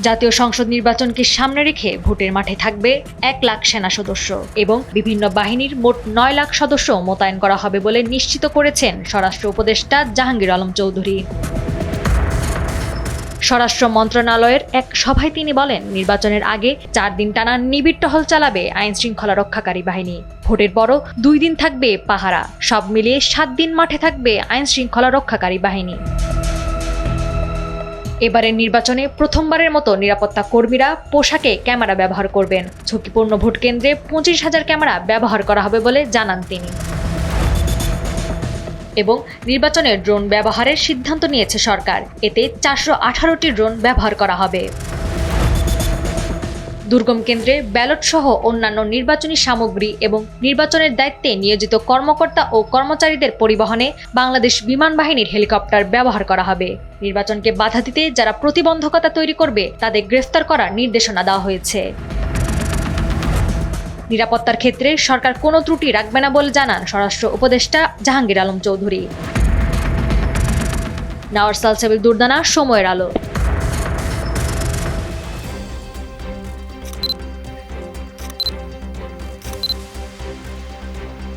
জাতীয় সংসদ নির্বাচনকে সামনে রেখে ভোটের মাঠে থাকবে 1 লাখ সেনা সদস্য এবং বিভিন্ন বাহিনীর মোট 9 লাখ সদস্য মোতায়েন করা হবে বলে নিশ্চিত করেছেন স্বরাষ্ট্র উপদেষ্টা জাহাঙ্গীর আলম চৌধুরী। স্বরাষ্ট্র মন্ত্রণালয়ের এক সভায় তিনি বলেন, নির্বাচনের আগে 4 দিন টানা নিবিড় টহল চালাবে আইন শৃঙ্খলা রক্ষাকারী বাহিনী। ভোটের পরও 2 দিন থাকবে পাহারা। সব মিলিয়ে 7 দিন মাঠে থাকবে আইন শৃঙ্খলা রক্ষাকারী বাহিনী। এবারের নির্বাচনে প্রথমবারের মতো নিরাপত্তা কর্মীরা পোশাকে ক্যামেরা ব্যবহার করবেন। ঝুঁকিপূর্ণ ভোট কেন্দ্রে 25,000 ক্যামেরা ব্যবহার করা হবে বলে জানান তিনি। এবং নির্বাচনে ড্রোন ব্যবহারের সিদ্ধান্ত নিয়েছে সরকার। এতে 418টি ড্রোন ব্যবহার করা হবে। দুর্গম কেন্দ্রে ব্যালট সহ অন্যান্য নির্বাচনী সামগ্রী এবং নির্বাচনের দায়িত্বে নিয়োজিত কর্মকর্তা ও কর্মচারীদের পরিবহনে বাংলাদেশ বিমান বাহিনীর হেলিকপ্টার ব্যবহার করা হবে। নির্বাচনকে বাধা দিতে যারা প্রতিবন্ধকতা তৈরি করবে তাদের গ্রেফতার করার নির্দেশনা দেওয়া হয়েছে। নিরাপত্তার ক্ষেত্রে সরকার কোনো ত্রুটি রাখবে না বলে জানান স্বরাষ্ট্র উপদেষ্টা জাহাঙ্গীর আলম চৌধুরী। নাওয়ার সালসাবিল দুর্দানা, সময়ের আলো।